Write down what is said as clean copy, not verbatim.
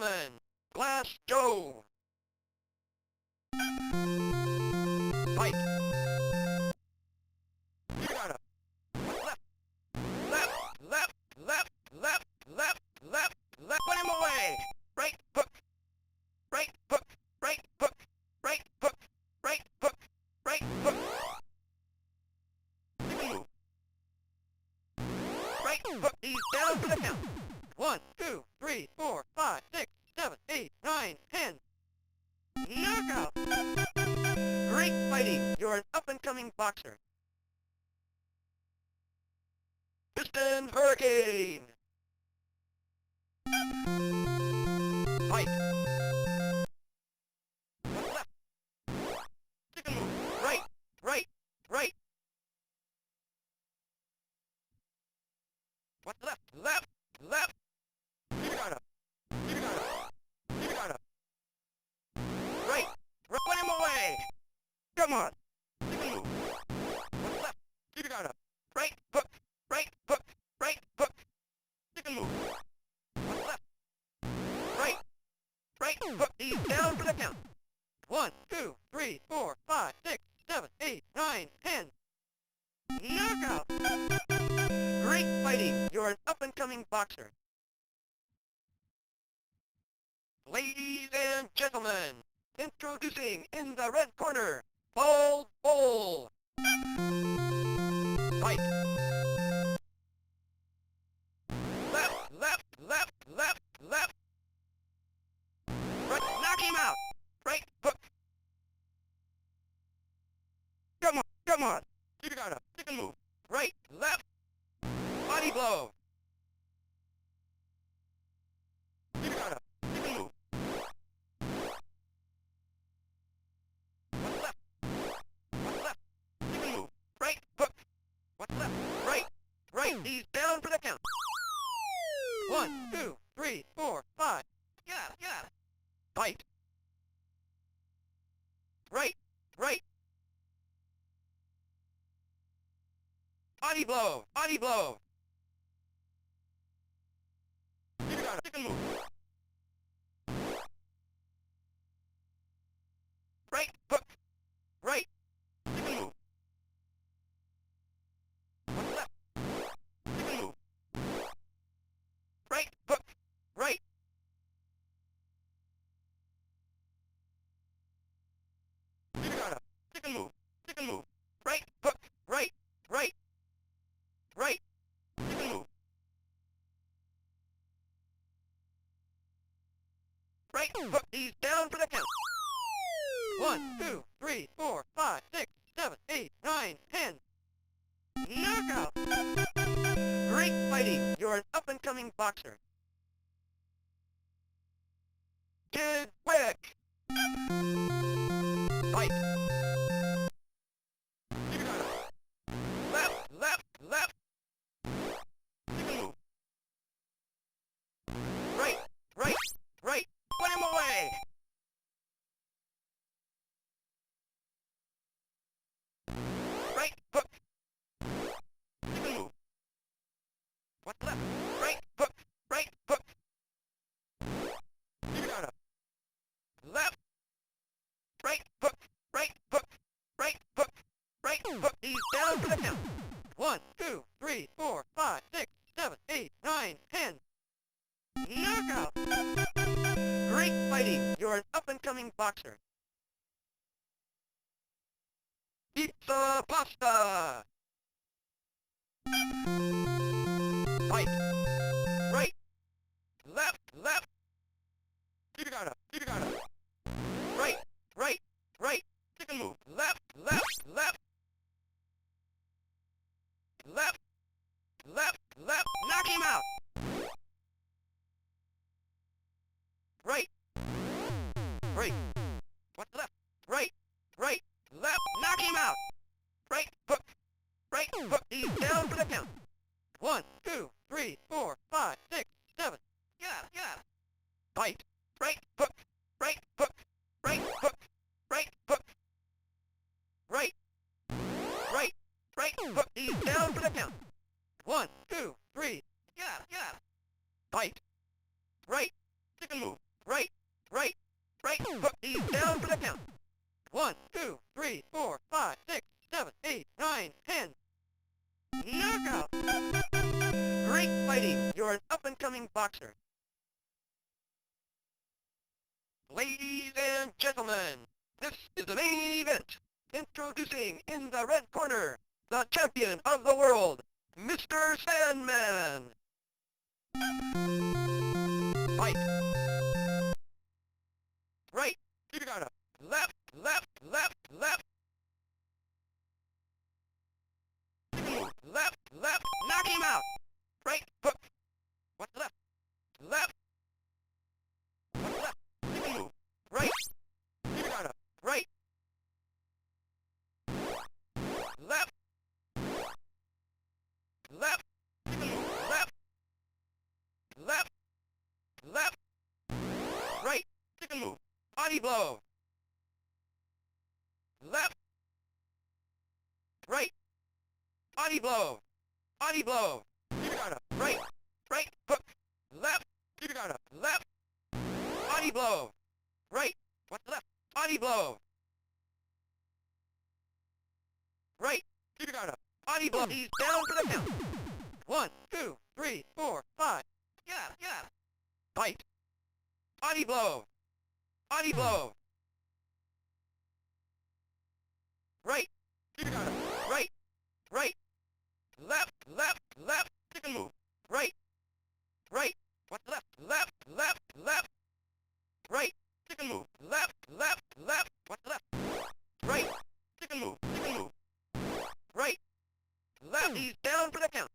gentlemen, Glass Joe. Fight. You gotta. Left, left, left, left, left, left, left, left. Put him away. Right hook. Right hook. Right hook. Right hook. Right hook. Right hook. Move. Right hook. He's down for the count. 1, 2, 3, 4, 5, 6, 7, 8, 9, 10. Knockout! Great fighting! You're an up-and-coming boxer. Piston Hurricane! Fight! What's left? Stick and move. Right, right, right. What's left? Left, left. You got up. You got up. You got up. Right. Put him away. Come on. Stick and move. What's left? You got up. Right hook. Right hook. Right hook. Stick and move. What's left? Right. Right hook. He's down for the count. 1, 2, 3, 4, 5, 6, 7, 8, 9, 10. Knockout! Great fighting! You're an up-and-coming boxer. Ladies and gentlemen, introducing in the red corner, Bald Bull. Fight. Left, left, left, left, left. Right, knock him out. Right hook. Come on, come on. You gotta stick and move. Right, left. Body blow. You gotta stick and move. What's left? What's left? Stick and move. Right hook. What's left? Right, right. He's down for the count. 1, 2, 3, 4, 5. Got it. Fight. Right, right. Body blow, body blow. You gotta stick and move. Right hook, right. Stick and move. What's left? Stick and move. Right hook, right. You gotta stick and move. Stick and move. Right hook, right, right. Right. Stick and move. Right hook. He's down for the count. 1, 2, 3, 4, 5, 6, 7, 8, 9, 10. Knockout! Great fighting! You're an up-and-coming boxer. Kid Wick! Fight! You got it. Left, left, left. Stick and move. Right, right, right. Put him away. Right hook. Stick and move. What's left? Right hook. Right hook. You got it. Left. Right hook. Right hook. Right hook. Right hook. He's down for the count. 1, 2, 3, 4, 5, 6, 7, 8, 9, 10. Knockout! Great fighting! You're an up-and-coming boxer. Pizza Pasta! Fight! Right! Left! Left! You gotta! Right! Right! Right! Stick and move! Left! Left! Left! Left! Left! Left! Knock him out! Right! Right! What's left? Right! Right! Left! Knock him out! Right hook! Right hook! He's down for the count. 1, 2, 3, 4, 5, 6, 7. Got it. Fight! Right hook! right, hook, he's down for the count. 1, 2, 3, 4, 5, 6, 7, 8, 9, 10. Knockout! Great fighting! You're an up-and-coming boxer. Ladies and gentlemen, this is the main event. Introducing in the red corner, the champion of the world, Mr. Sandman. Fight. Right, you got it. Left, left, left, left. Left, left, knock him out. Right, hook. What's left? Left. What's left? Move. Right. You got it. Right. Left. Left. Left. Left. Left. Right. Chicken move. Body blow. Left. Right. Body blow. Body blow. You got it. Right. Right. Hook. Left. You got it. Left. Body blow. Right. What's left? Body blow. Right. You got it. Body blow. He's down for the count. 1, 2, 3, 4, 5. Yeah. Fight. Body blow. Body blow. Right. You got it. Right. Right. Left, left, left. Chicken move. Right. Right. What's left? Left, left, left. Right. Chicken move. Left, left, left. What's left? Right. Chicken move. Chicken move. Right. Left. He's down for the count.